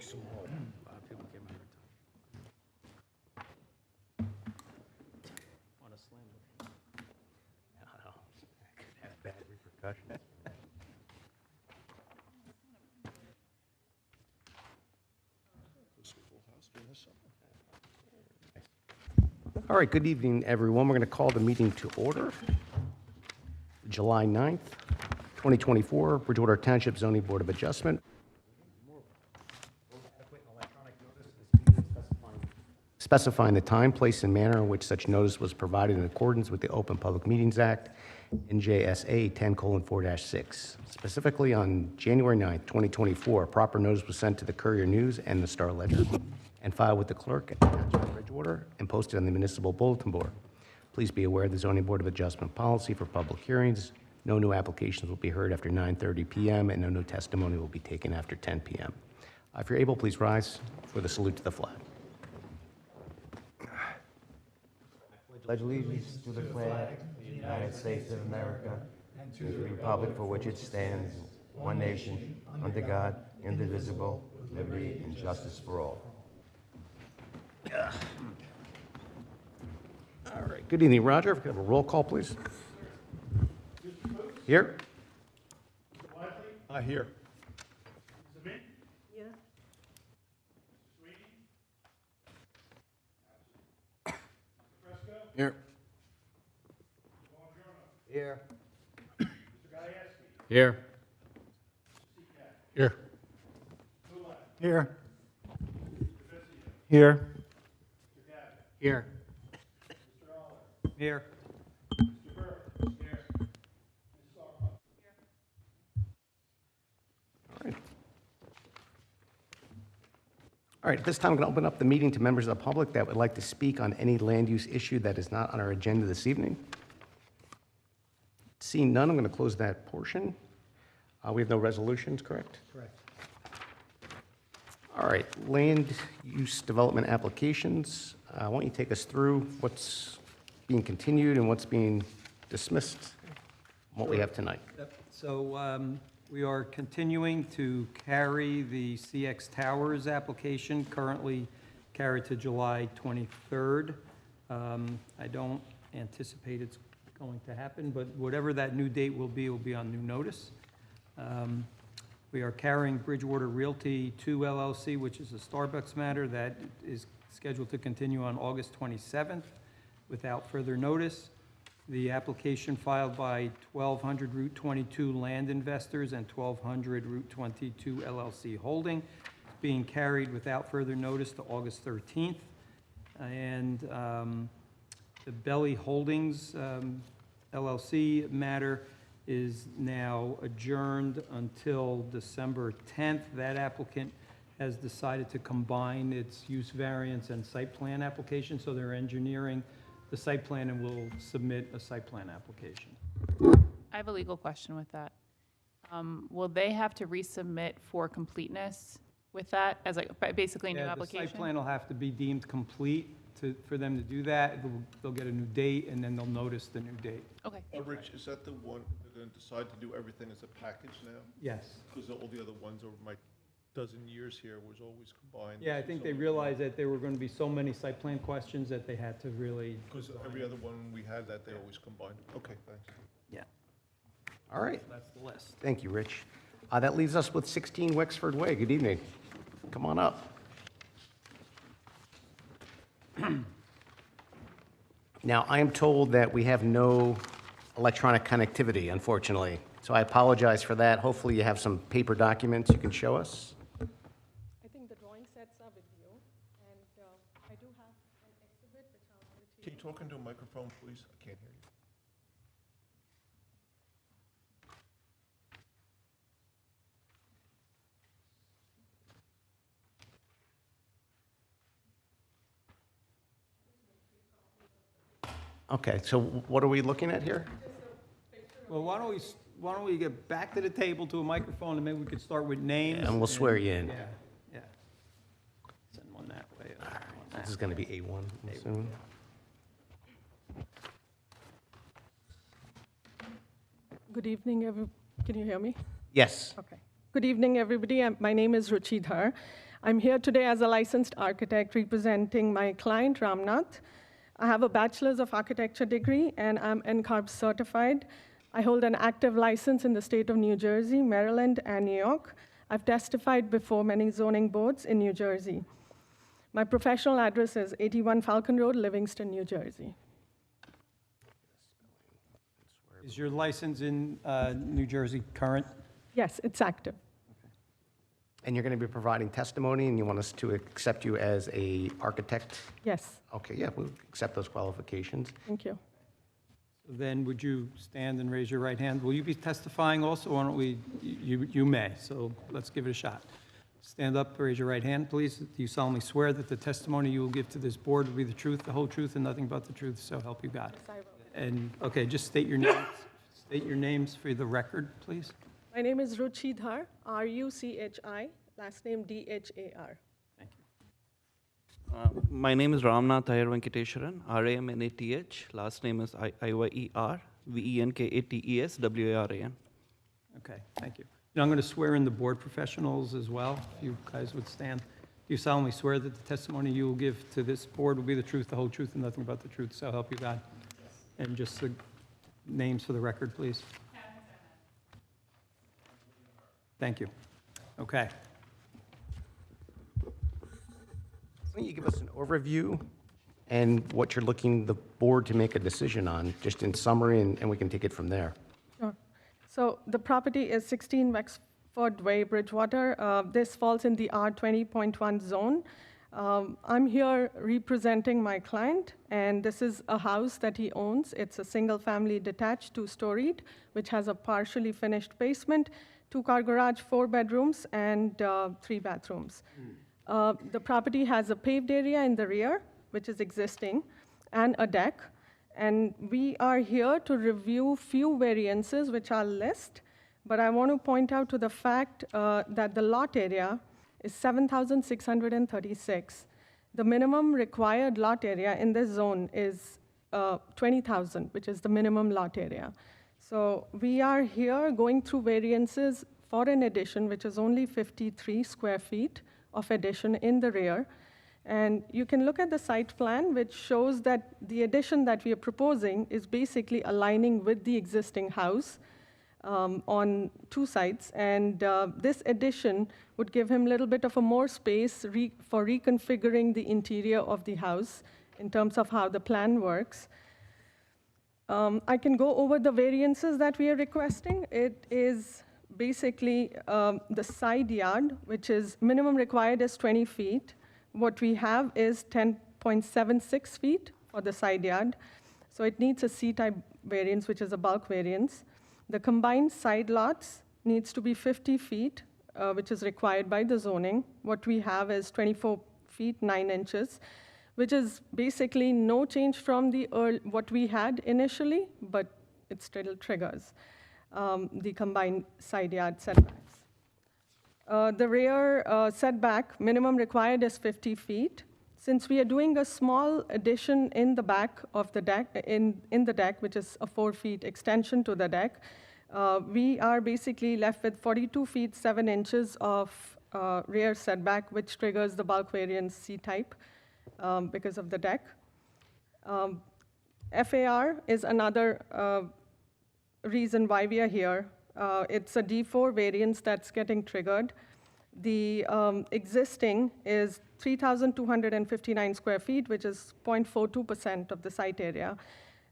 some more. A lot of people came out. Want to slam it? I don't know. It could have bad repercussions. All right, good evening, everyone. We're going to call the meeting to order. July 9th, 2024, Bridgewater Township Zoning Board of Adjustment. Specifying the time, place, and manner in which such notice was provided in accordance with the Open Public Meetings Act, NJSA 10:4-6. Specifically, on January 9th, 2024, proper notice was sent to the Courier News and the Star Ledger and filed with the clerk at the Township of Bridgewater and posted on the municipal bulletin board. Please be aware of the Zoning Board of Adjustment policy for public hearings. No new applications will be heard after 9:30 p.m. and no new testimony will be taken after 10 p.m. If you're able, please rise for the salute to the flag. Pledge allegiance to the flag of the United States of America and to the republic for which it stands, one nation, under God, indivisible, with liberty and justice for all. All right, good evening, Roger. If we could have a roll call, please. Here? Here. Here. Here. Here. Here. Here. Here. Here. Here. All right, at this time, I'm going to open up the meeting to members of the public that would like to speak on any land use issue that is not on our agenda this evening. Seeing none, I'm going to close that portion. We have no resolutions, correct? Correct. All right, land use development applications. Why don't you take us through what's being continued and what's being dismissed, and what we have tonight? Yep. So we are continuing to carry the CX Towers application, currently carried to July 23rd. I don't anticipate it's going to happen, but whatever that new date will be on new notice. We are carrying Bridgewater Realty 2 LLC, which is a Starbucks matter that is scheduled to continue on August 27th without further notice. The application filed by 1200 Route 22 Land Investors and 1200 Route 22 LLC Holding is being carried without further notice to August 13th. And the Belly Holdings LLC matter is now adjourned until December 10th. That applicant has decided to combine its use variance and site plan application, so they're engineering the site plan and will submit a site plan application. I have a legal question with that. Will they have to resubmit for completeness with that as basically a new Yeah, application? the site plan will have to be deemed complete for them to do that. They'll get a new date and then they'll notice the new date. Okay. Rich, is that the one, they're going to decide to do everything as a package now? Yes. Because all the other ones over my dozen years here was always combined. Yeah, I think they realized that there were going to be so many site plan questions that they had to really. Because every other one we had that, they always combined. Okay, thanks. Yeah, All right, that's the list. thank you, Rich. That leaves us with 16 Wexford Way. Good evening. Come on up. Now, I am told that we have no electronic connectivity, unfortunately, so I apologize for that. Hopefully you have some paper documents you can show us. I think the drawing sets are with you, and I do have an exhibit which I'll give it to Can you talk into a microphone, please? I can't hear you. Okay, so what are we looking at here? Well, why don't we get back to the table to a microphone and maybe we could start with names? And we'll swear you in. Yeah, yeah. Send one that way. This is going to be A1 soon. Good evening, can you hear me? Yes. Okay. Good evening, everybody. My name is Ruchi Dhar. I'm here today as a licensed architect representing my client, Ramnath. I have a Bachelor's of Architecture degree, and I'm NCARB certified. I hold an active license in the state of New Jersey, Maryland, and New York. I've testified before many zoning boards in New Jersey. My professional address is 81 Falcon Road, Livingston, New Jersey. Is your license in New Jersey current? Yes, it's active. And you're going to be providing testimony, and you want us to accept you as a architect? Yes, Okay, yeah, we'll accept those qualifications. thank you. Then would you stand and raise your right hand? Will you be testifying also? Why don't we, you may, so let's give it a shot. Stand up, raise your right hand, please. Do you solemnly swear that the testimony you will give to this board will be the truth, the whole truth, and nothing but the truth, so help you God? Yes, I will. And, okay, just state your names. State your names for the record, please. My name is Ruchi Dhar, R-U-C-H-I, last name D-H-A-R. Thank you. My name is Ramnath Iyer Venkateswaran, R-A-M-N-A-T-H. Last name is I-Y-E-R, V-E-N-K-A-T-E-S-W-A-R-A-N. Okay, thank you. Now I'm going to swear in the board professionals as well, if you guys would stand. Do you solemnly swear that the testimony you will give to this board will be the truth, the whole truth, and nothing but the truth, so help you God? And just the names for the record, please. Thank you. Okay. Why don't you give us an overview and what you're looking the board to make a decision on, just in summary, and we can take it from there. Sure. So the property is 16 Wexford Way, Bridgewater. This falls in the R20.1 zone. I'm here representing my client, and this is a house that he owns. It's a single-family detached, two-storied, which has a partially finished basement, two-car garage, 4 bedrooms, and 3 bathrooms. The property has a paved area in the rear, which is existing, and a deck. And we are here to review few variances, which I'll list, but I want to point out to the fact that the lot area is 7,636. The minimum required lot area in this zone is 20,000, which is the minimum lot area. So we are here going through variances for an addition, which is only 53 square feet of addition in the rear. And you can look at the site plan, which shows that the addition that we are proposing is basically aligning with the existing house on 2 sides. And this addition would give him a little bit of a more space for reconfiguring the interior of the house in terms of how the plan works. I can go over the variances that we are requesting. It is basically the side yard, which is minimum required is 20 feet. What we have is 10.76 feet for the side yard. So it needs a C-type variance, which is a bulk variance. The combined side lots needs to be 50 feet, which is required by the zoning. What we have is 24 feet, 9 inches, which is basically no change from what we had initially, but it still triggers the combined side yard setbacks. The rear setback minimum required is 50 feet. Since we are doing a small addition in the back of the deck, in the deck, which is a 4 feet extension to the deck, we are basically left with 42 feet, 7 inches of rear setback, which triggers the bulk variance C-type because of the deck. FAR is another reason why we are here. It's a D4 variance that's getting triggered. The existing is 3,259 square feet, which is 0.42% of the site area.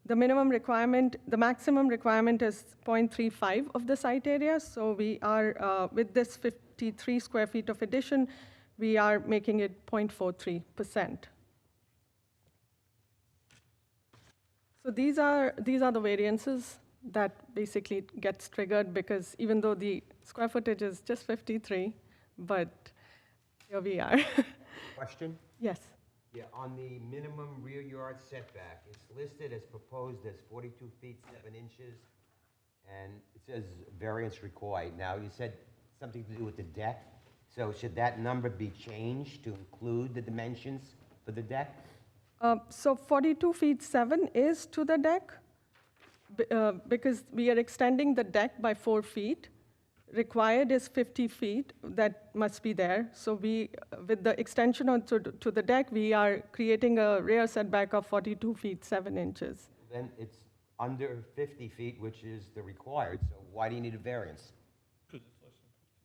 The minimum requirement, the maximum requirement is 0.35 of the site area. So we are, with this 53 square feet of addition, we are making it 0.43%. So these are the variances that basically gets triggered, because even though the square footage is just 53, but here we are. Question? Yes. Yeah, on the minimum rear yard setback, it's listed as proposed as 42 feet, 7 inches, and it says variance required. Now, you said something to do with the deck, so should that number be changed to include the dimensions for the deck? So 42 feet 7 is to the deck, because we are extending the deck by 4 feet. required is 50 feet, that must be there. So we, with the extension to the deck, we are creating a rear setback of 42 feet, 7 inches. Then it's under 50 feet, which is the required, so why do you need a variance?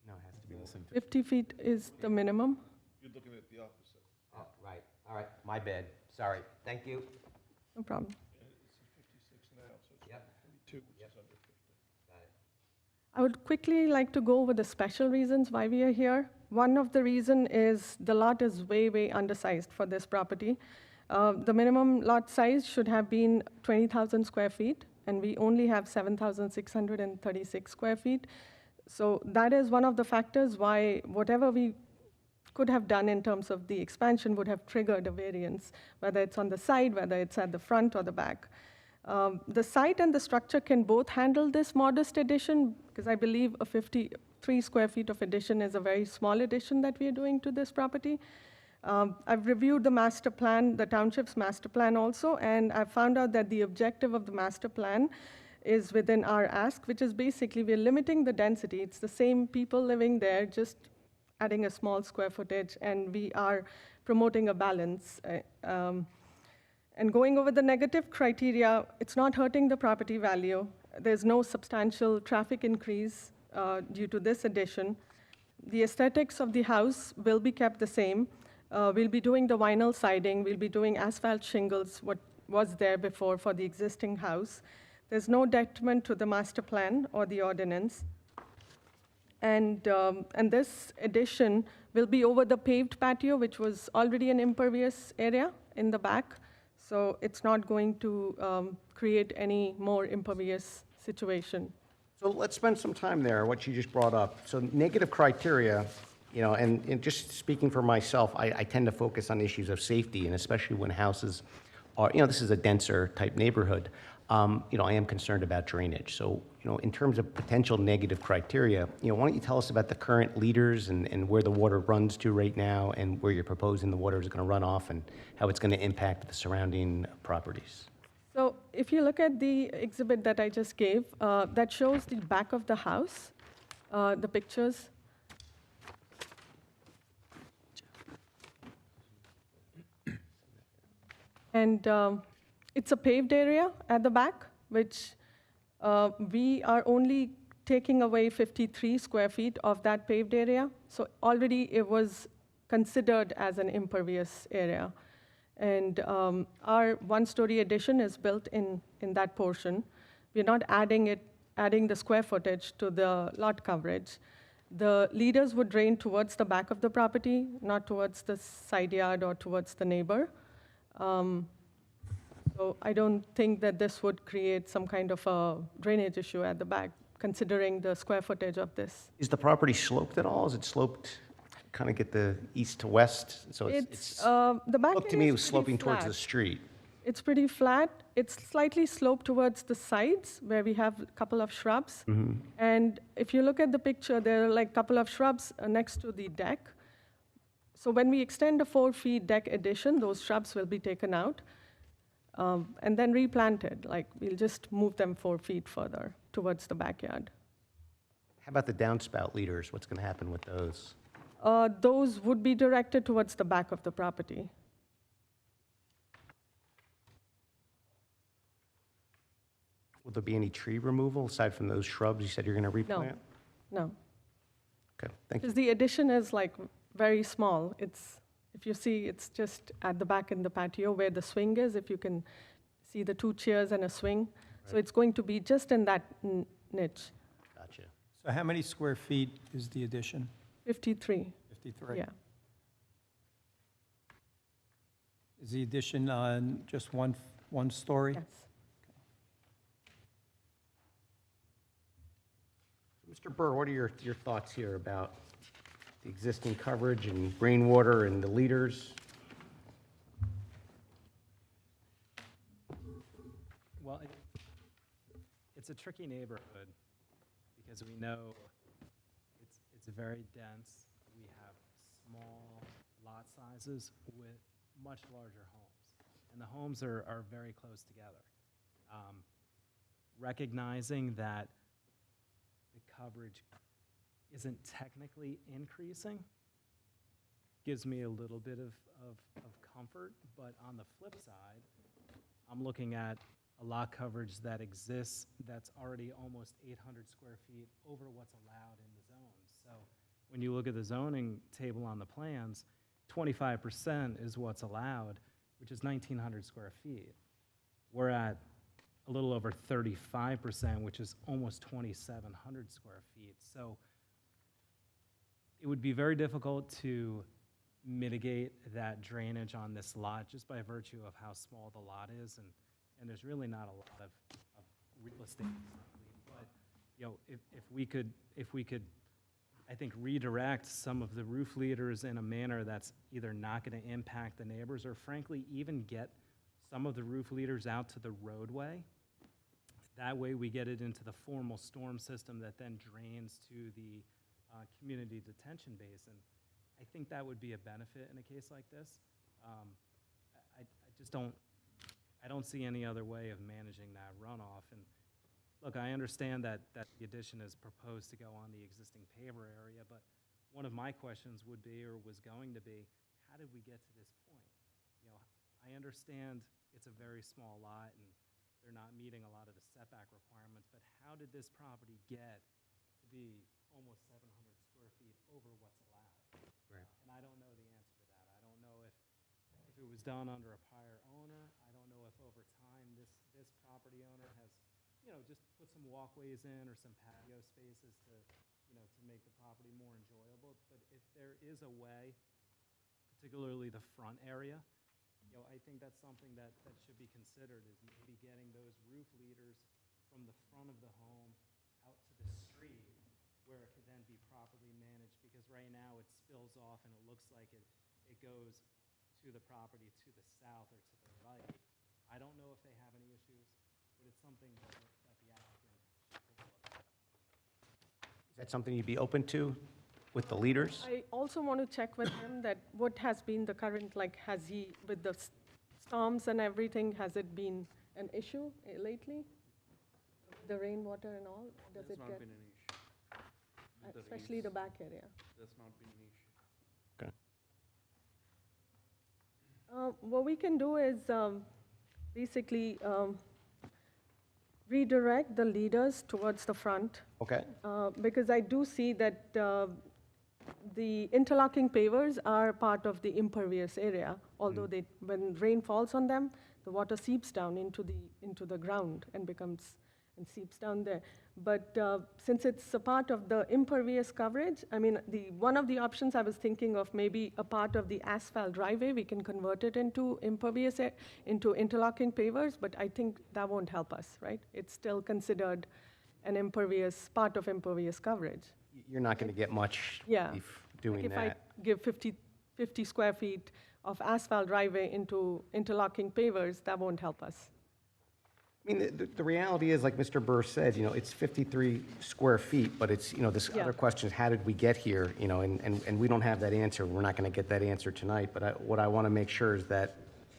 No, it has to be less than 50 feet is the minimum. You're looking at the opposite. Oh, right, all right, my bad, sorry, thank you. No problem. It's 56 now, so it's Yep. 42, which is under 50. Got it. I would quickly like to go over the special reasons why we are here. One of the reason is the lot is way, way undersized for this property. The minimum lot size should have been 20,000 square feet, and we only have 7,636 square feet. So that is one of the factors why whatever we could have done in terms of the expansion would have triggered a variance, whether it's on the side, whether it's at the front or the back. The site and the structure can both handle this modest addition, because I believe a 53 square feet of addition is a very small addition that we are doing to this property. I've reviewed the master plan, the township's master plan also, and I've found out that the objective of the master plan is within our ask, which is basically we're limiting the density. It's the same people living there, just adding a small square footage, and we are promoting a balance. And going over the negative criteria, it's not hurting the property value. There's no substantial traffic increase due to this addition. The aesthetics of the house will be kept the same. We'll be doing the vinyl siding, we'll be doing asphalt shingles, what was there before for the existing house. There's no detriment to the master plan or the ordinance. And this addition will be over the paved patio, which was already an impervious area in the back. So it's not going to create any more impervious situation. So let's spend some time there, what you just brought up. So negative criteria, you know, and just speaking for myself, I tend to focus on issues of safety, and especially when houses are, you know, this is a denser type neighborhood. You know, I am concerned about drainage. So, you know, in terms of potential negative criteria, you know, why don't you tell us about the current leaders and where the water runs to right now, and where you're proposing the water is going to run off, and how it's going to impact the surrounding properties? So if you look at the exhibit that I just gave, that shows the back of the house, the pictures. And it's a paved area at the back, which we are only taking away 53 square feet of that paved area. So already it was considered as an impervious area. And our one-story addition is built in that portion. We're not adding the square footage to the lot coverage. The leaders would drain towards the back of the property, not towards the side yard or towards the neighbor. So I don't think that this would create some kind of a drainage issue at the back, considering the square footage of this. Is the property sloped at all? Is it sloped, kind of get the east to west? So The back looked to area me it is was pretty sloping towards flat. the street. It's pretty flat. It's slightly sloped towards the sides where we have a couple of shrubs. And if you look at the picture, there are like a couple of shrubs next to the deck. So when we extend a 4-feet deck addition, those shrubs will be taken out and then replanted. Like we'll just move them 4 feet further towards the backyard. How about the downspout leaders? What's going to happen with those? Those would be directed towards the back of the property. Will there be any tree removal aside from those shrubs you said you're going to replant? No. Okay, thank you. Because the addition is like very small. It's, if you see, it's just at the back in the patio where the swing is, if you can see the 2 chairs and a swing. So it's going to be just in that niche, Gotcha. So how many square feet is the addition? 53, 53? yeah. Is the addition on just one story? Yes. Mr. Burr, what are your thoughts here about the existing coverage and rainwater and the leaders? Well, it's a tricky neighborhood because we know it's very dense. We have small lot sizes with much larger homes, and the homes are very close together. Recognizing that the coverage isn't technically increasing gives me a little bit of comfort. But on the flip side, I'm looking at a lot coverage that exists that's already almost 800 square feet over what's allowed in the zone. So when you look at the zoning table on the plans, 25% is what's allowed, which is 1,900 square feet. We're at a little over 35%, which is almost 2,700 square feet. So it would be very difficult to mitigate that drainage on this lot just by virtue of how small the lot is, and there's really not a lot of real estate. But, you know, if we could, I think, redirect some of the roof leaders in a manner that's either not gonna impact the neighbors, or frankly, even get some of the roof leaders out to the roadway. That way we get it into the formal storm system that then drains to the community detention basin. I think that would be a benefit in a case like this. I just don't see any other way of managing that runoff. And look, I understand that the addition is proposed to go on the existing paver area, but one of my questions would be, or was going to be, how did we get to this point? You know, I understand it's a very small lot and they're not meeting a lot of the setback requirements, but how did this property get to be almost 700 square feet over what's allowed? Right. And I don't know the answer to that. I don't know if it was done under a prior owner. I don't know if over time this property owner has, you know, just put some walkways in or some patio spaces to, you know, to make the property more enjoyable. But if there is a way, particularly the front area, you know, I think that's something that should be considered, is maybe getting those roof leaders from the front of the home out to the street where it could then be properly managed, because right now it spills off and it looks like it goes to the property to the south or to the right. I don't know if they have any issues, but it's something that the applicant should take a look at. Is that something you'd be open to with the leaders? I also want to check with him that what has been the current, like, has he, with the storms and everything, has it been an issue lately? The rainwater and all, does it That's not get, been an issue. With the especially rains, the back area? That's not been an issue. Okay. What we can do is basically redirect the leaders towards the front, Okay. because I do see that the interlocking pavers are part of the impervious area, although they, when rain falls on them, the water seeps down into the ground and seeps down there. But since it's a part of the impervious coverage, I mean, one of the options I was thinking of, maybe a part of the asphalt driveway, we can convert it into impervious, into interlocking pavers, but I think that won't help us, right? It's still considered an impervious, part of impervious coverage. You're not going to get much Yeah. relief doing Like if I that. give 50 square feet of asphalt driveway into interlocking pavers, that won't help us. I mean, the reality is, like Mr. Burr said, you know, it's 53 square feet, but it's, you know, this Yeah. other question is, how did we get here? You know, and we don't have that answer. We're not going to get that answer tonight. But what I want to make sure is that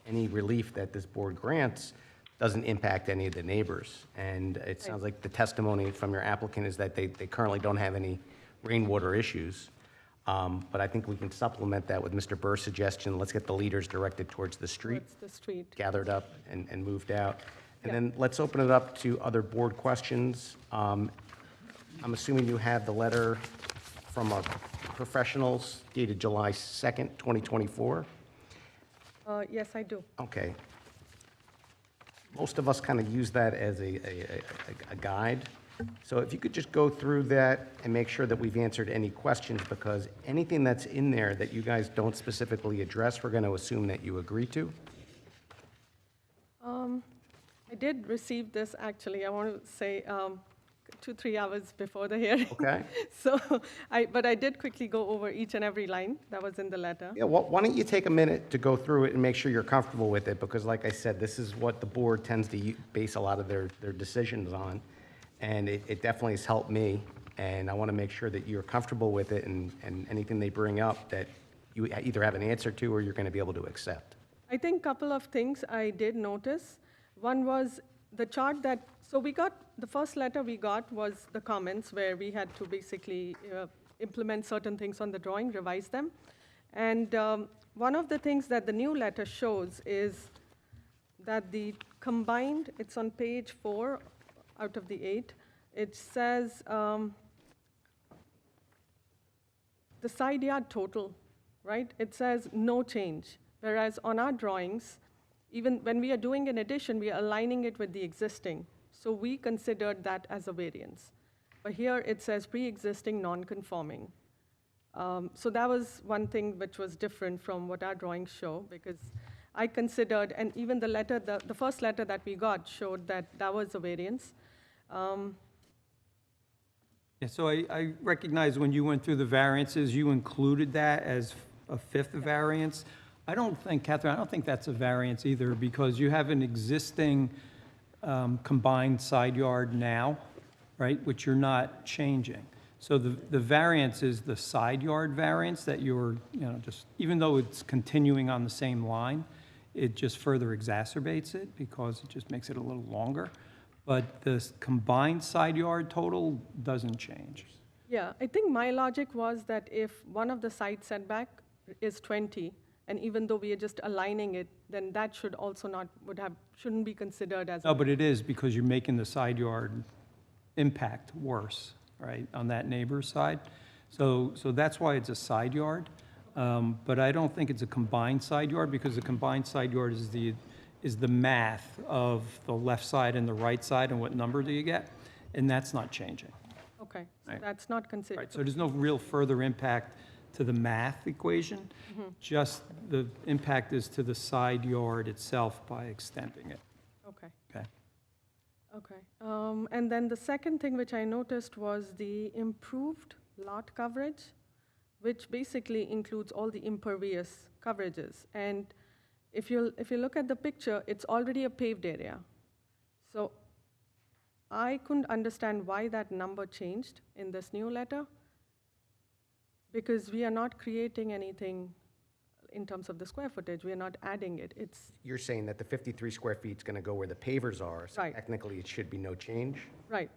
any relief that this board grants doesn't impact any of the neighbors. And it sounds like the testimony from your applicant is that they currently don't have any rainwater issues. But I think we can supplement that with Mr. Burr's suggestion. Let's get the leaders directed towards the street, Towards the street. gathered up and moved out. And Yeah. then let's open it up to other board questions. I'm assuming you have the letter from our professionals dated July 2nd, 2024? Yes, I do. Okay. Most of us kind of use that as a guide. So if you could just go through that and make sure that we've answered any questions, because anything that's in there that you guys don't specifically address, we're going to assume that you agree to. I did receive this, actually, I want to say 2-3 hours before the hearing. Okay? So, but I did quickly go over each and every line that was in the letter. Yeah, why don't you take a minute to go through it and make sure you're comfortable with it, because like I said, this is what the board tends to base a lot of their decisions on, and it definitely has helped me, and I want to make sure that you're comfortable with it, and anything they bring up that you either have an answer to or you're going to be able to accept. I think a couple of things I did notice. One was the chart that, so we got, the first letter we got was the comments where we had to basically implement certain things on the drawing, revise them. And one of the things that the new letter shows is that the combined, it's on page 4 out of the 8, it says the side yard total, right? It says no change, whereas on our drawings, even when we are doing an addition, we are aligning it with the existing. So we considered that as a variance. But here it says pre-existing non-conforming. So that was one thing which was different from what our drawings show, because I considered, and even the letter, the first letter that we got showed that that was a variance. Yeah, so I recognize when you went through the variances, you included that as a fifth variance. I don't think, Catherine, I don't think that's a variance either, because you have an existing combined side yard now, right, which you're not changing. So the variance is the side yard variance that you're, just, even though it's continuing on the same line, it just further exacerbates it because it just makes it a little longer. But the combined side yard total doesn't change. Yeah, I think my logic was that if one of the side setback is 20, and even though we are just aligning it, then that should also shouldn't be considered as. No, but it is, because you're making the side yard impact worse, right, on that neighbor's side. So that's why it's a side yard. But I don't think it's a combined side yard, because the combined side yard is the math of the left side and the right side and what number do you get, and that's not changing. Okay, so Right. that's not considered. Right, so there's no real further impact to the math equation, just the impact is to the side yard itself by extending it, Okay. okay? Okay, and then the second thing which I noticed was the improved lot coverage, which basically includes all the impervious coverages. And if you look at the picture, it's already a paved area. So I couldn't understand why that number changed in this new letter, because we are not creating anything in terms of the square footage. We are not adding it. It's You're saying that the 53 square feet is going to go where the pavers are, so Right. technically it should be no change? right.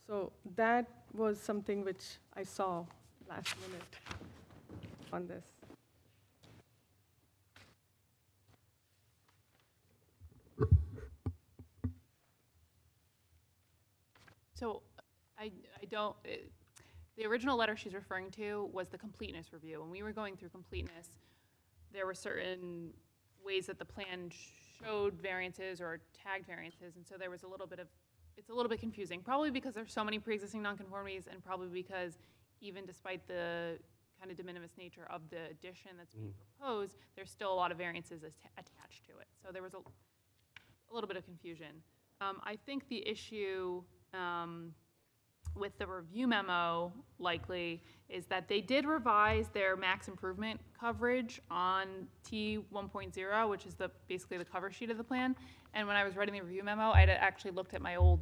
So that was something which I saw last minute on this. So I don't, the original letter she's referring to was the completeness review. When we were going through completeness, there were certain ways that the plan showed variances or tagged variances, and so there was a little bit of, it's a little bit confusing, probably because there's so many pre-existing nonconformities, and probably because even despite the kind of de minimis nature of the addition that's being proposed, there's still a lot of variances attached to it. So there was a little bit of confusion. I think the issue with the review memo likely is that they did revise their max improvement coverage on T 1.0, which is basically the cover sheet of the plan. And when I was writing the review memo, I had actually looked at my old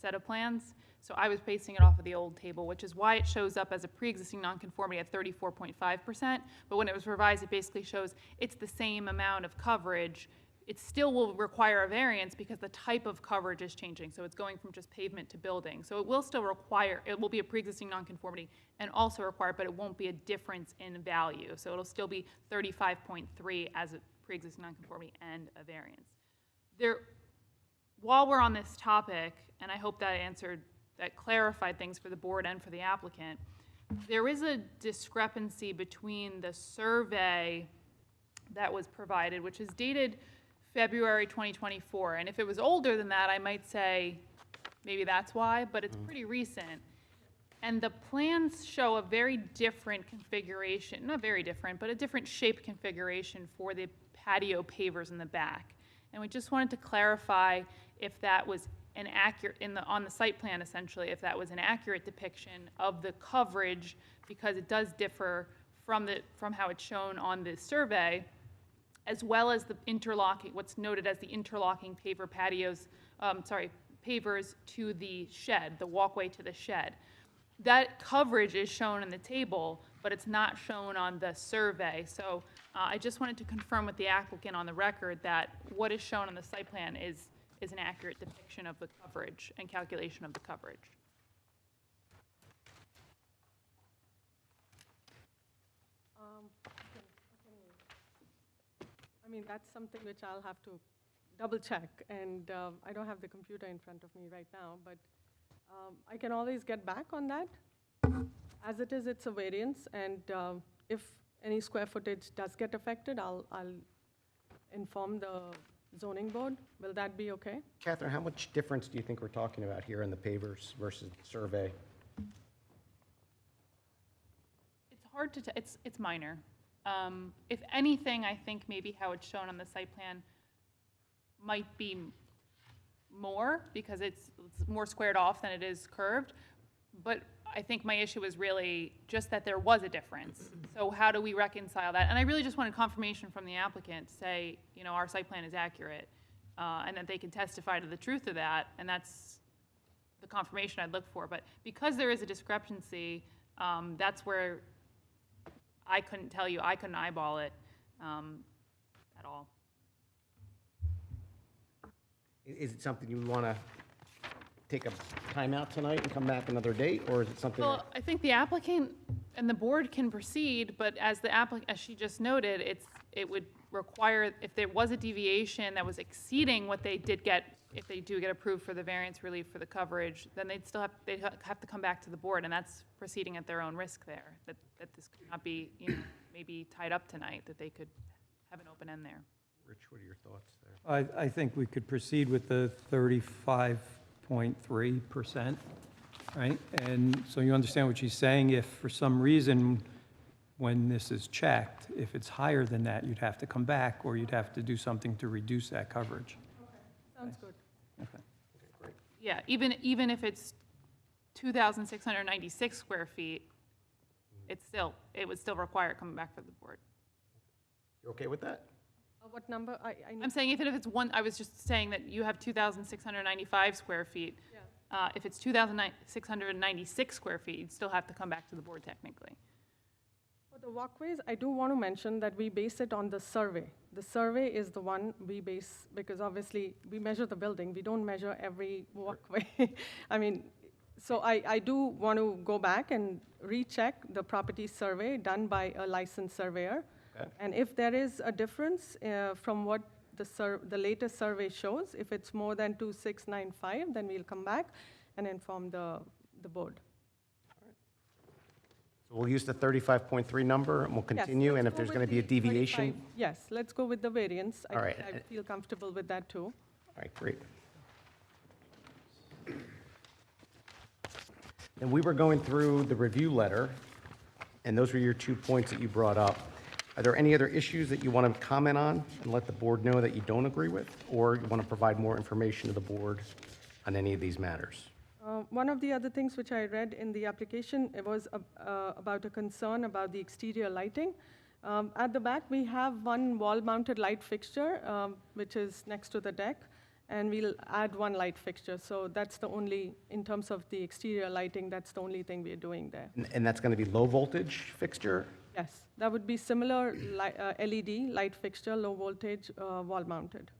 set of plans. So I was basing it off of the old table, which is why it shows up as a pre-existing nonconformity at 34.5%. But when it was revised, it basically shows it's the same amount of coverage. It still will require a variance because the type of coverage is changing. So it's going from just pavement to building. So it will still require, it will be a pre-existing nonconformity and also require, but it won't be a difference in value. So it'll still be 35.3 as a pre-existing nonconformity and a variance. While we're on this topic, and I hope that clarified things for the board and for the applicant, there is a discrepancy between the survey that was provided, which is dated February 2024. And if it was older than that, I might say maybe that's why, but it's pretty recent. And the plans show a very different configuration, not very different, but a different shape configuration for the patio pavers in the back. And we just wanted to clarify if that was an accurate, on the site plan essentially, if that was an accurate depiction of the coverage, because it does differ from how it's shown on the survey, as well as the interlocking, what's noted as the interlocking paver patios, pavers to the shed, the walkway to the shed. That coverage is shown in the table, but it's not shown on the survey. So I just wanted to confirm with the applicant on the record that what is shown on the site plan is an accurate depiction of the coverage and calculation of the coverage. mean, that's something which I'll have to double check, and I don't have the computer in front of me right now, but I can always get back on that. As it is, it's a variance, and if any square footage does get affected, I'll inform the zoning board. Will that be okay? Catherine, how much difference do you think we're talking about here in the pavers versus the survey? It's hard to, it's minor. If anything, I think maybe how it's shown on the site plan might be more, because it's more squared off than it is curved. But I think my issue is really just that there was a difference. So how do we reconcile that? And I really just wanted confirmation from the applicant to say, you know, our site plan is accurate, and that they can testify to the truth of that, and that's the confirmation I'd look for. But because there is a discrepancy, that's where I couldn't tell you, I couldn't eyeball it at all. Is it something you want to take a timeout tonight and come back another date, or is it something? Well, I think the applicant and the board can proceed, but as the applicant, as she just noted, it would require, if there was a deviation that was exceeding what they did get, if they do get approved for the variance relief for the coverage, then they'd have to come back to the board, and that's proceeding at their own risk there, that this could not be, you know, maybe tied up tonight, that they could have an open end there. Rich, what are your thoughts there? I think we could proceed with the 35.3%, right? And so you understand what she's saying. If for some reason, when this is checked, if it's higher than that, you'd have to come back, or you'd have to do something to reduce that coverage. Sounds good. Okay. Yeah, even if it's 2,696 square feet, it would still require coming back for the board. You're okay with that? What number? I I'm need, saying even if it's I was just saying that you have 2,695 square feet. yeah. If it's 2,696 square feet, you'd still have to come back to the board technically. For the walkways, I do want to mention that we base it on the survey. The survey is the one we base, because obviously we measure the building, we don't measure every walkway. I mean, so I do want to go back and recheck the property survey done by a licensed surveyor. Okay. And if there is a difference from what the latest survey shows, if it's more than 2,695, then we'll come back and inform the board. So we'll use the 35.3 number, and we'll Yes, continue, and let's if go there's with going to be a the deviation? 25. Yes, let's go with the variance. All right. I feel comfortable with that, too. All right, great. And we were going through the review letter, and those were your 2 points that you brought up. Are there any other issues that you want to comment on and let the board know that you don't agree with, or you want to provide more information to the board on any of these matters? One of the other things which I read in the application, it was about a concern about the exterior lighting. At the back, we have one wall-mounted light fixture, which is next to the deck, and we'll add one light fixture. So that's the only, in terms of the exterior lighting, that's the only thing we're doing there. And that's going to be low-voltage fixture? Yes, that would be similar LED light fixture, low voltage, wall-mounted.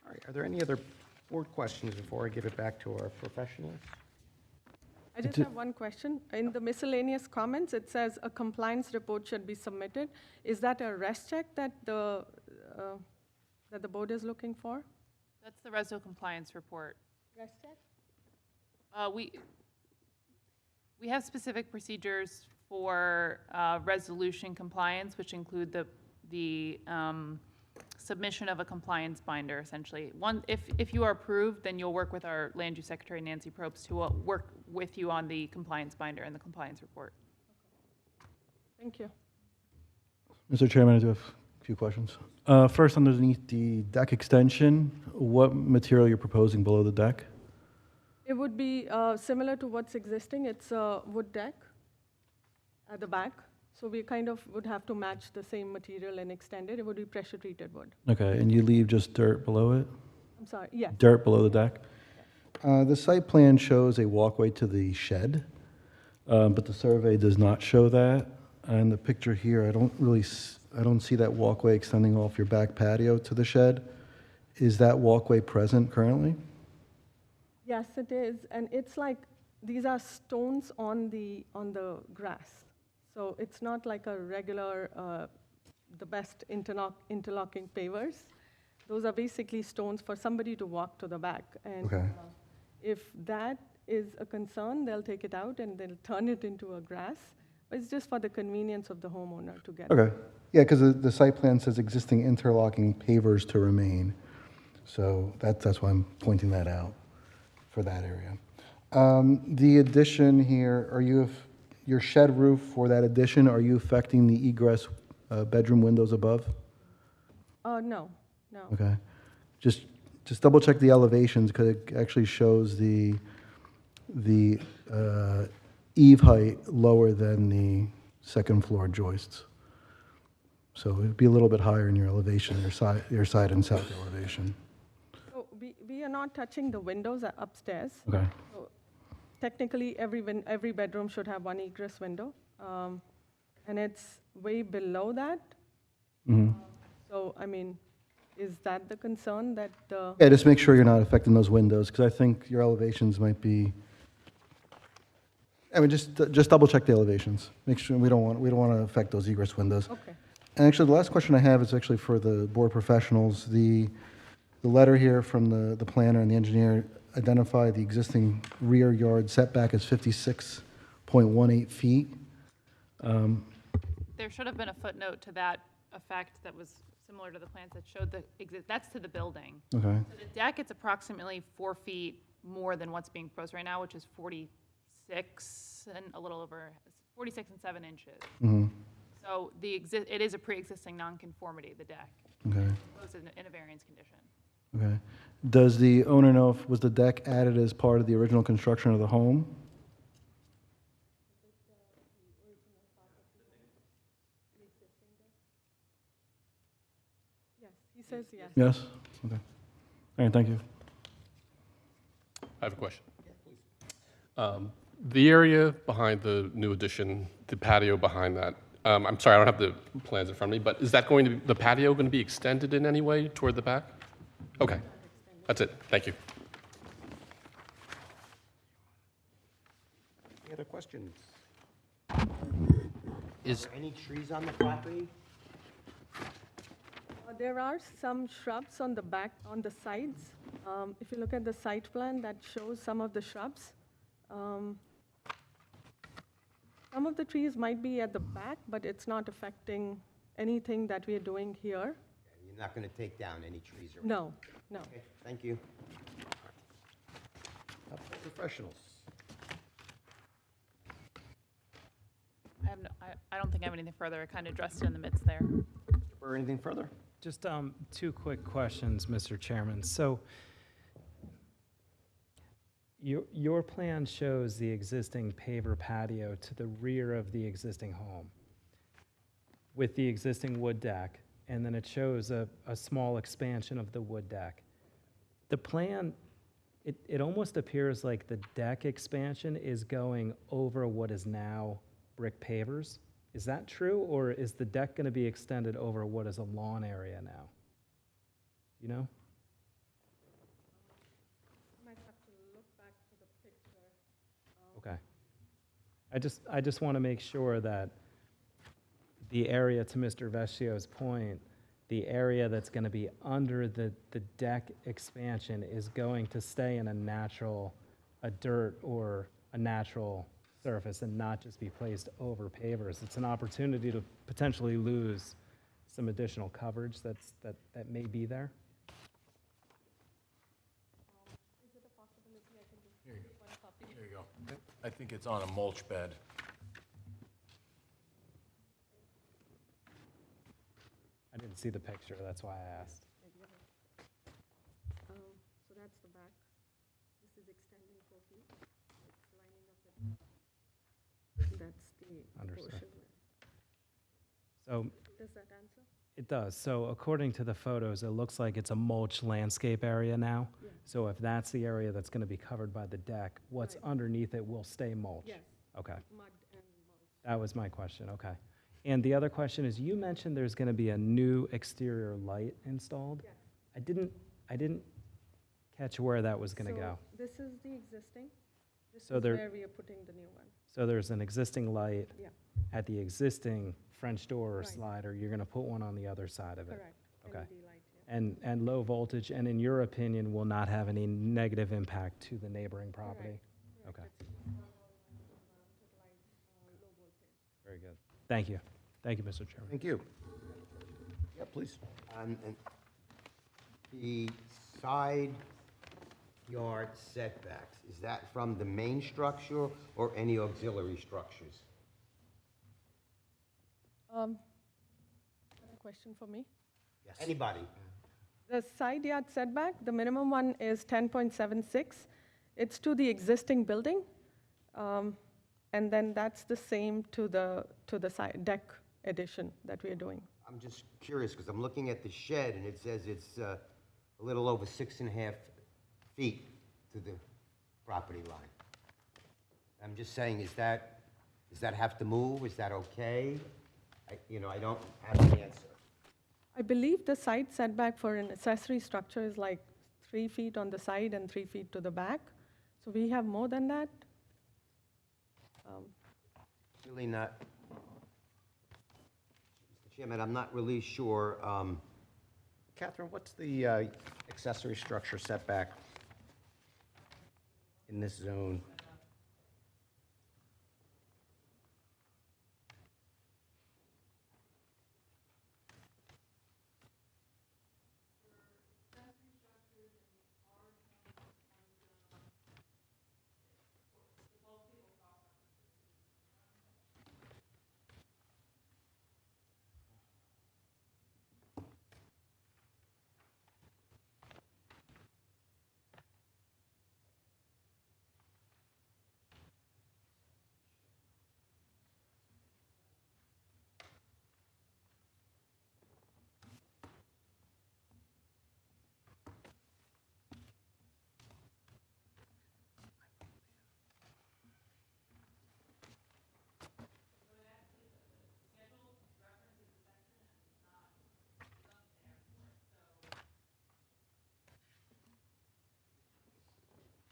All right, are there any other board questions before I give it back to our professionals? I just have one question. In the miscellaneous comments, it says a compliance report should be submitted. Is that a rest check that the board is looking for? That's the reso compliance report. Rest check? We have specific procedures for resolution compliance, which include the submission of a compliance binder, essentially. If you are approved, then you'll work with our Land Use Secretary, Nancy Probst, who will work with you on the compliance binder and the compliance report. Thank you. Mr. Chairman, I do have a few questions. First, underneath the deck extension, what material you're proposing below the deck? It would be similar to what's existing. It's a wood deck at the back. So we kind of would have to match the same material and extend it. It would be pressure-treated wood. Okay, and you leave just dirt below it? I'm sorry, yes. Dirt below the deck? The site plan shows a walkway to the shed. but the survey does not show that. And the picture here, I don't see that walkway extending off your back patio to the shed. Is that walkway present currently? Yes, it is, and it's like, these are stones on the grass. So it's not like a regular, the best interlocking pavers. Those are basically stones for somebody to walk to the back. And Okay. if that is a concern, they'll take it out and they'll turn it into a grass. But it's just for the convenience of the homeowner to get. Okay. Yeah, because the site plan says existing interlocking pavers to remain. So that's why I'm pointing that out for that area. The addition here, your shed roof for that addition, are you affecting the egress bedroom windows above? No. Okay. Just double check the elevations because it actually shows the eave height lower than the second floor joists. So it'd be a little bit higher in your elevation, your side and south elevation. So we are not touching the windows upstairs. Okay. So technically, every bedroom should have one egress window, and it's way below that. Mhm. So, I mean, is that the concern that the? Yeah, just make sure you're not affecting those windows because I think your elevations might be. I mean, just double check the elevations. Make sure we don't want to affect those egress windows. Okay. And actually, the last question I have is actually for the board professionals. The letter here from the planner and the engineer identify the existing rear yard setback as 56.18 feet. There should have been a footnote to that effect that was similar to the plans that showed that's to the building. Okay. So the deck, it's approximately 4 feet more than what's being proposed right now, which is 46 and a little over, 46 and 7 inches. Mhm. So it is a pre-existing nonconformity, the deck, Okay. proposed in a variance condition. Okay. Does the owner know if was the deck added as part of the original construction of the home? Yes, he says yes. Yes? Okay. All right, thank you. I have a question. The area behind the new addition, the patio behind that, I'm sorry, I don't have the plans in front of me, but is that going to be, the patio going to be extended in any way toward the back? Okay, that's it, thank you. Any other questions? Is there any trees on the property? There are some shrubs on the back, on the sides. If you look at the site plan, that shows some of the shrubs. Some of the trees might be at the back, but it's not affecting anything that we are doing here. You're not going to take down any trees or? No. Okay, thank you. Professionals. I don't think I have anything further. I kind of addressed it in the midst there. Or anything further? Just two quick questions, Mr. Chairman. So your plan shows the existing paver patio to the rear of the existing home with the existing wood deck, and then it shows a small expansion of the wood deck. The plan, it almost appears like the deck expansion is going over what is now brick pavers. Is that true, or is the deck going to be extended over what is a lawn area now? You know? Might have to look back to the picture. Okay. I just want to make sure that the area, to Mr. Vecchio's point, the area that's going to be under the deck expansion is going to stay in a dirt or a natural surface and not just be placed over pavers. It's an opportunity to potentially lose some additional coverage that may be there. Is it a possibility I can just Here you take one copy? There you go. I think it's on a mulch bed. I didn't see the picture, that's why I asked. So that's the back. This is extending 4 feet. It's lining up with, that's the Understood. portion. So Does that answer? it does. So according to the photos, it looks like it's a mulch landscape area now. Yeah. So if that's the area that's going to be covered by the deck, what's Right. underneath it will stay mulch. Yes, Okay, mud and mulch. that was my question, okay. And the other question is, you mentioned there's going to be a new exterior light installed? Yes. I didn't catch where that was going to So go. this is the existing. This So is there- where we are putting the new one. So there's an existing light Yeah, at the existing French door or Right. slider, you're going to put one on the other side of it? correct. Okay. LED light, yeah. And low voltage, and in your opinion, will not have any negative impact to the neighboring property? Correct. Okay, It's mounted light, low voltage. very good. Thank you. Thank you, Mr. Chairman. Thank you. Yeah, please. And the side yard setbacks, is that from the main structure or any auxiliary structures? A question for me? Yes. Anybody? The side yard setback, the minimum one is 10.76. It's to the existing building. And then that's the same to the side deck addition that we are doing. I'm just curious, because I'm looking at the shed, and it says it's a little over 6.5 feet to the property line. I'm just saying, does that have to move? Is that okay? I don't have an answer. I believe the side setback for an accessory structure is like 3 feet on the side and 3 feet to the back. So we have more than that. Really not, Mr. Chairman, I'm not really sure. Catherine, what's the accessory structure setback in this zone?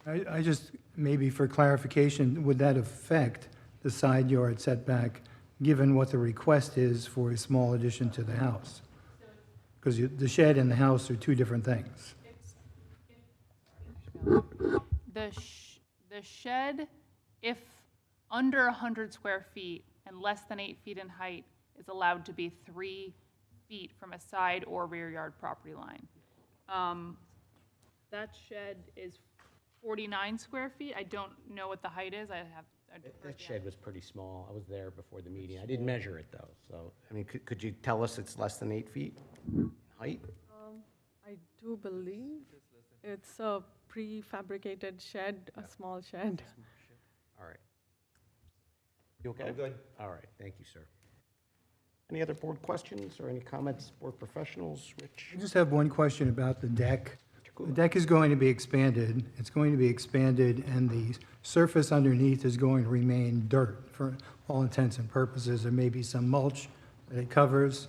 I just, maybe for clarification, would that affect the side yard setback, given what the request is for a small addition to the house? Because the shed and the house are two different things. The shed, if under 100 square feet and less than 8 feet in height, is allowed to be 3 feet from a side or rear yard property line. That shed is 49 square feet. I don't know what the height is. I'd defer That to shed was pretty small. I was there before the meeting. I didn't measure it, though, so, I mean, could you tell us it's less than 8 feet in height? I do believe it's a prefabricated shed, a small shed. All right. You okay? I'm good. All right, thank you, sir. Any other board questions or any comments, board professionals? Rich? I just have one question about the deck. The deck is going to be expanded. It's going to be expanded, and the surface underneath is going to remain dirt for all intents and purposes. There may be some mulch that it covers.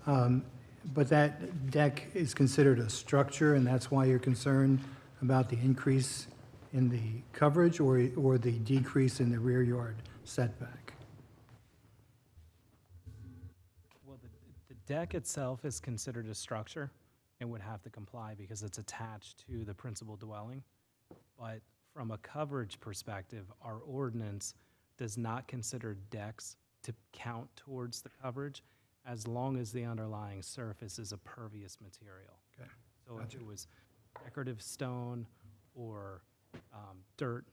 But that deck is considered a structure, and that's why you're concerned about the increase in the coverage or the decrease in the rear yard setback? Well, the deck itself is considered a structure and would have to comply because it's attached to the principal dwelling. But from a coverage perspective, our ordinance does not consider decks to count towards the coverage as long as the underlying surface is a pervious material. Okay. So if it was decorative stone or dirt,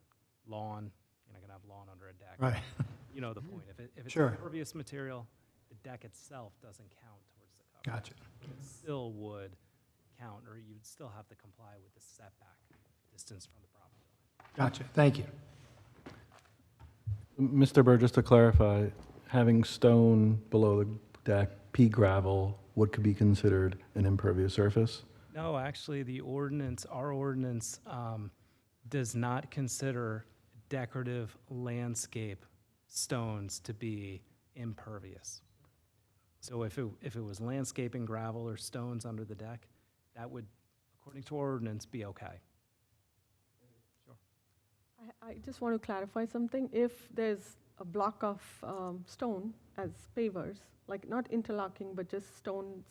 lawn, you're not gonna have lawn under a deck. Right. You know the point. If it's Sure. a pervious material, the deck itself doesn't count towards the coverage. Gotcha. It still would count, or you'd still have to comply with the setback distance from the property line. Gotcha. Thank you. Mr. Burr, just to clarify, having stone below the deck, pea gravel, what could be considered an impervious surface? No, actually, our ordinance does not consider decorative landscape stones to be impervious. So if it was landscaping, gravel, or stones under the deck, that would, according to our ordinance, be okay. I just want to clarify something. If there's a block of stone as pavers, like not interlocking, but just stones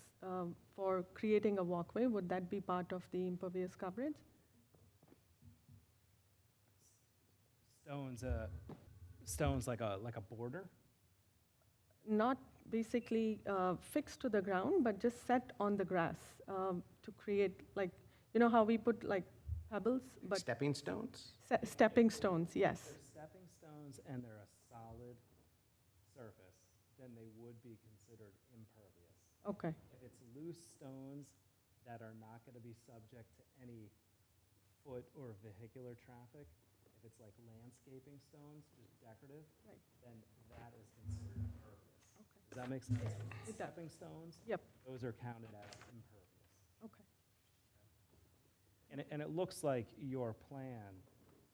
for creating a walkway, would that be part of the impervious coverage? Stones like a border? Not basically fixed to the ground, but just set on the grass to create, like, you know how we put like pebbles, but Stepping stones? stepping stones, yes. They're stepping stones and they're a solid surface, then they would be considered impervious. Okay, If it's loose stones that are not going to be subject to any foot or vehicular traffic, if it's like landscaping stones, just decorative, Right. then that is considered impervious. Okay. Does that make sense? It does. Stepping stones, Yep, those are counted as impervious. okay. And it looks like your plan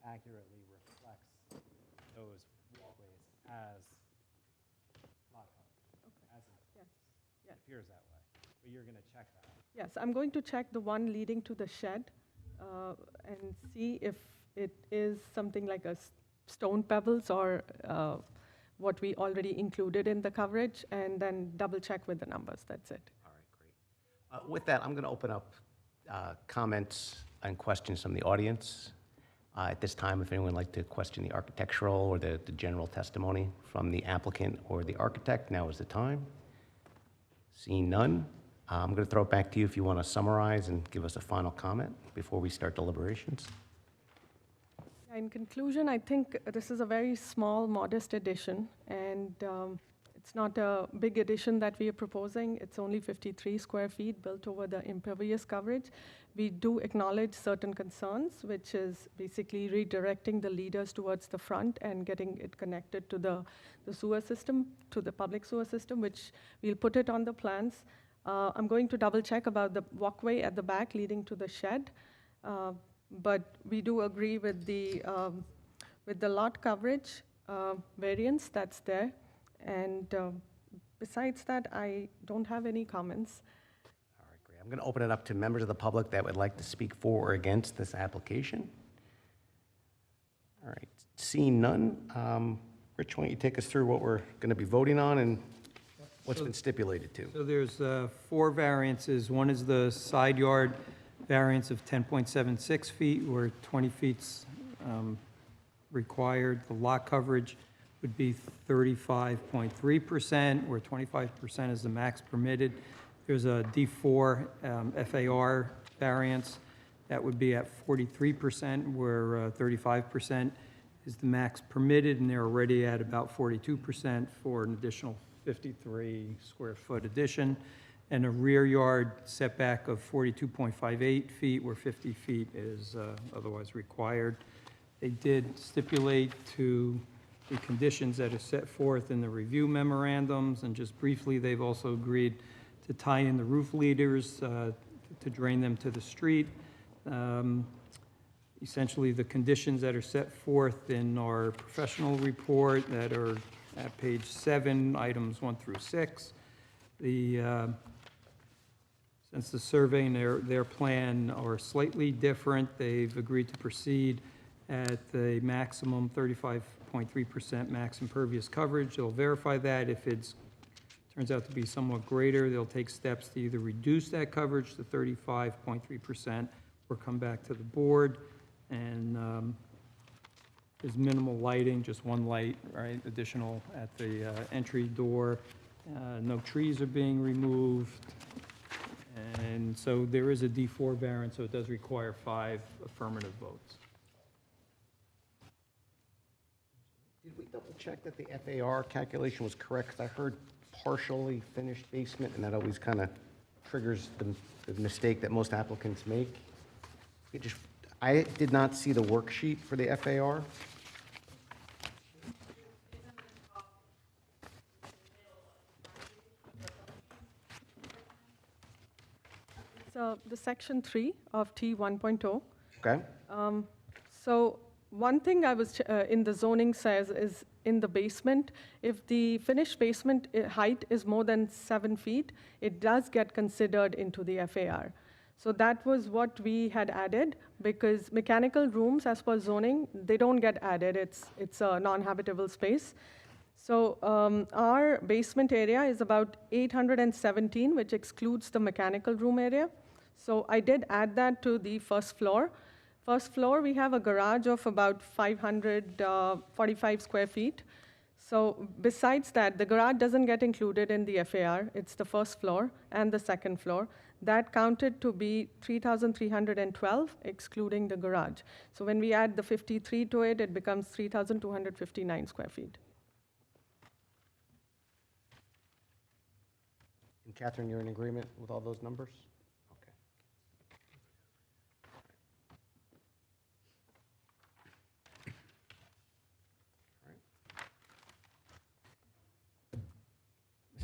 accurately reflects those walkways as lot coverage. Okay. As it Yes, yes. appears that way. But you're going to check that. Yes, I'm going to check the one leading to the shed and see if it is something like a stone pebbles or what we already included in the coverage, and then double check with the numbers, that's it. All right, great. With that, I'm going to open up comments and questions from the audience. At this time, if anyone would like to question the architectural or the general testimony from the applicant or the architect, now is the time. Seeing none, I'm going to throw it back to you if you want to summarize and give us a final comment before we start deliberations. In conclusion, I think this is a very small, modest addition, and it's not a big addition that we are proposing. It's only 53 square feet built over the impervious coverage. We do acknowledge certain concerns, which is basically redirecting the leaders towards the front and getting it connected to the sewer system, to the public sewer system, which we'll put it on the plans. I'm going to double check about the walkway at the back leading to the shed. But we do agree with the lot coverage variance that's there. And besides that, I don't have any comments. All right, great. I'm going to open it up to members of the public that would like to speak for or against this application. All right, seeing none, Rich, why don't you take us through what we're going to be voting on and what's been stipulated to? So there's 4 variances. One is the side yard variance of 10.76 feet, where 20 feet's required. The lot coverage would be 35.3%, where 25% is the max permitted. There's a D4 FAR variance that would be at 43%, where 35% is the max permitted, and they're already at about 42% for an additional 53 square foot addition, and a rear yard setback of 42.58 feet, where 50 feet is otherwise required. They did stipulate to the conditions that are set forth in the review memorandums, and just briefly, they've also agreed to tie in the roof leaders to drain them to the street. Essentially, the conditions that are set forth in our professional report that are at page 7, items 1 through 6. Since the survey and their plan are slightly different, they've agreed to proceed at the maximum 35.3% max impervious coverage. They'll verify that. If it turns out to be somewhat greater, they'll take steps to either reduce that coverage to 35.3% or come back to the board. And there's minimal lighting, just one light, right, additional at the entry door. No trees are being removed. And so there is a D4 variance, so it does require 5 affirmative votes. Did we double check that the FAR calculation was correct? 'Cause I heard partially finished basement, and that always kind of triggers the mistake that most applicants make. I did not see the worksheet for the FAR. So the section 3 of T 1.0. Okay? So one thing I was, in the zoning says is in the basement, if the finished basement height is more than 7 feet, it does get considered into the FAR. So that was what we had added, because mechanical rooms, as per zoning, they don't get added. It's a non-habitable space. So our basement area is about 817, which excludes the mechanical room area. So I did add that to the first floor. First floor, we have a garage of about 545 square feet. So besides that, the garage doesn't get included in the FAR. It's the first floor and the second floor. That counted to be 3,312, excluding the garage. So when we add the 53 to it, it becomes 3,259 square feet. And Catherine, you're in agreement with all those numbers? Okay.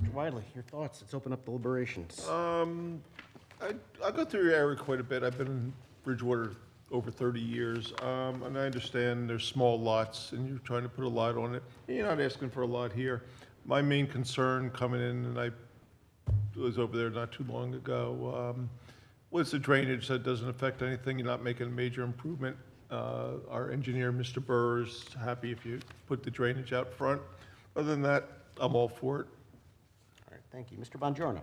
Mr. Wiley, your thoughts? Let's open up deliberations. I go through your area quite a bit. I've been in Bridgewater over 30 years, and I understand there's small lots, and you're trying to put a lot on it. And you're not asking for a lot here. My main concern coming in, and I was over there not too long ago, was the drainage. That doesn't affect anything. You're not making a major improvement. Our engineer, Mr. Burr, is happy if you put the drainage out front. Other than that, I'm all for it. All right, thank you. Mr. Bongiorno?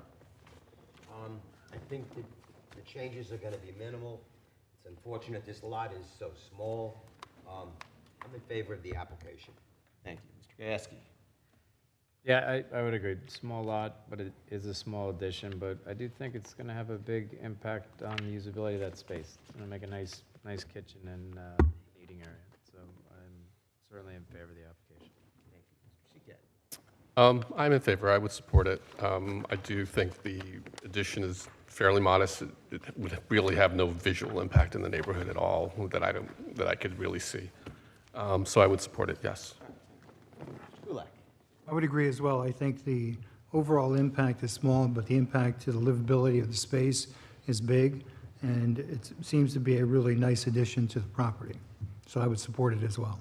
I think that the changes are going to be minimal. It's unfortunate this lot is so small. I'm in favor of the application. Thank you. Mr. Gieske? Yeah, I would agree. Small lot, but it is a small addition, but I do think it's going to have a big impact on the usability of that space. It's going to make a nice kitchen and eating area. So I'm certainly in favor of the application. Thank you. Mr. Seacat? I'm in favor. I would support it. I do think the addition is fairly modest. It would really have no visual impact in the neighborhood at all that I could really see. So I would support it, yes. Mr. Gulak? I would agree as well. I think the overall impact is small, but the impact to the livability of the space is big, and it seems to be a really nice addition to the property. So I would support it as well.